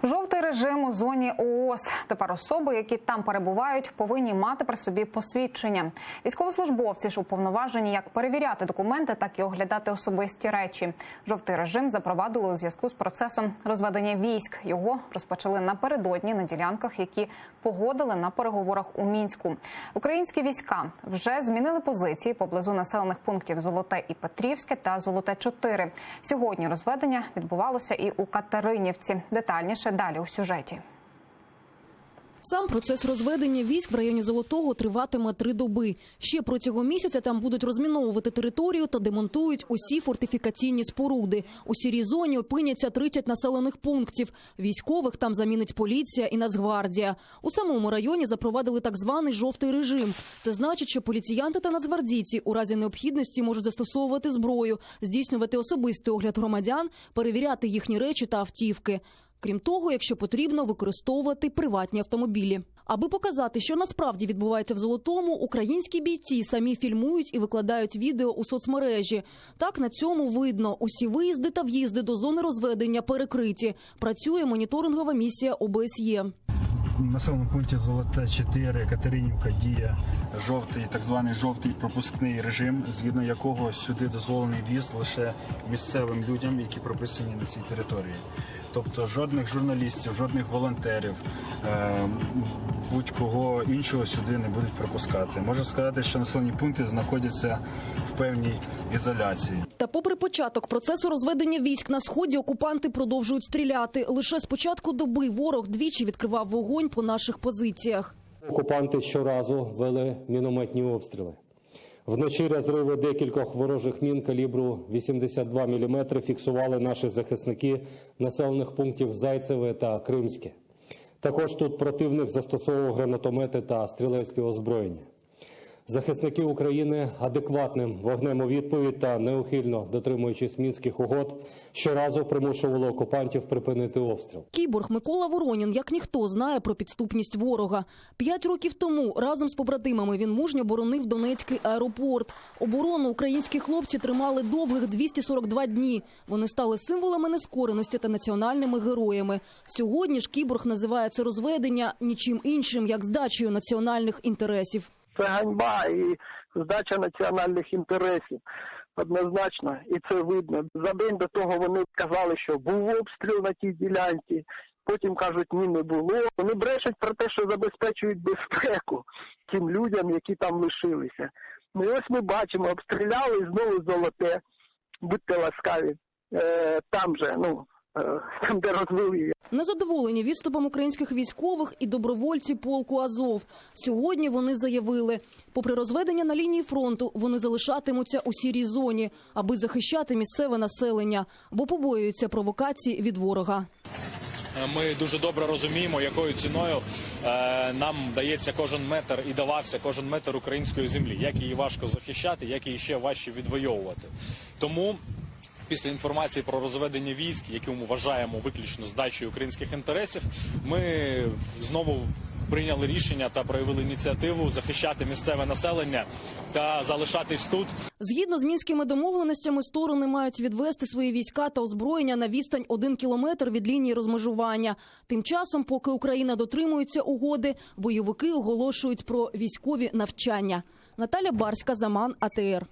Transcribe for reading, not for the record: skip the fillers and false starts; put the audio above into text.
Жовтий режим у зоні ООС. Тепер особи, які там перебувають, повинні мати при собі посвідчення. Військовослужбовці ж уповноважені як перевіряти документи, так і оглядати особисті речі. Жовтий режим запровадили у зв'язку з процесом розведення військ. Його розпочали напередодні на ділянках, які погодили на переговорах у Мінську. Українські війська вже змінили позиції поблизу населених пунктів Золоте і Петрівське та Золоте-4. Сьогодні розведення відбувалося і у Катеринівці. Детальніше далі у сюжеті. Сам процес розведення військ в районі Золотого триватиме 3 доби. Ще протягом місяця там будуть розміновувати територію та демонтують усі фортифікаційні споруди. У сірій зоні опиняться 30 населених пунктів. Військових там замінить поліція і Нацгвардія. У самому районі запровадили так званий жовтий режим. Це значить, що поліціянти та нацгвардійці у разі необхідності можуть застосовувати зброю, здійснювати особистий огляд громадян, перевіряти їхні речі та автівки. Крім того, якщо потрібно, використовувати приватні автомобілі. Аби показати, що насправді відбувається в Золотому, українські бійці самі фільмують і викладають відео у соцмережі. Так, на цьому видно, усі виїзди та в'їзди до зони розведення перекриті. Працює моніторингова місія ОБСЄ. В населеному пункті Золоте-4, Катеринівка діє так званий жовтий пропускний режим, згідно якого сюди дозволений в'їзд лише місцевим людям, які прописані на цій території. Тобто жодних журналістів, жодних волонтерів, будь-кого іншого сюди не будуть пропускати. Можу сказати, що населені пункти знаходяться в певній ізоляції. Та попри початок процесу розведення військ на сході, окупанти продовжують стріляти. Лише з початку доби ворог двічі відкривав вогонь по наших позиціях. Окупанти щоразу вели мінометні обстріли. Вночі розриви декількох ворожих мін калібру 82 мм фіксували наші захисники населених пунктів Зайцеве та Кримське. Також тут противник застосовував гранатомети та стрілецьке озброєння. Захисники України адекватним вогнем у відповідь та неухильно дотримуючись мінських угод, щоразу примушували окупантів припинити обстріл. Кіборг Микола Воронін, як ніхто, знає про підступність ворога. 5 років тому разом з побратимами він мужньо боронив Донецький аеропорт. Оборону українські хлопці тримали довгих 242 дні. Вони стали символами нескореності та національними героями. Сьогодні ж Кіборг називає це розведення нічим іншим, як здачею національних інтересів. Це ганьба і здача національних інтересів, однозначно, і це видно. За день до того вони казали, що був обстріл на тій ділянці, потім кажуть, ні, не було. Вони брешуть про те, що забезпечують безпеку тим людям, які там лишилися. Ну і ось ми бачимо, обстріляли і знову Золоте, будьте ласкаві, там же, там, де розвели. Незадоволені відступом українських військових і добровольці полку Азов. Сьогодні вони заявили, попри розведення на лінії фронту, вони залишатимуться у сірій зоні, аби захищати місцеве населення, бо побоюються провокацій від ворога. Ми дуже добре розуміємо, якою ціною нам дається кожен метр і давався кожен метр української землі, як її важко захищати, як її ще важче відвоювати. Тому після інформації про розведення військ, яку ми вважаємо виключно здачею українських інтересів, ми знову прийняли рішення та проявили ініціативу захищати місцеве населення та залишатись тут. Згідно з мінськими домовленостями, сторони мають відвести свої війська та озброєння на відстань 1 кілометр від лінії розмежування. Тим часом, поки Україна дотримується угоди, бойовики оголошують про військові навчання. Наталя Барська, Заман, АТР.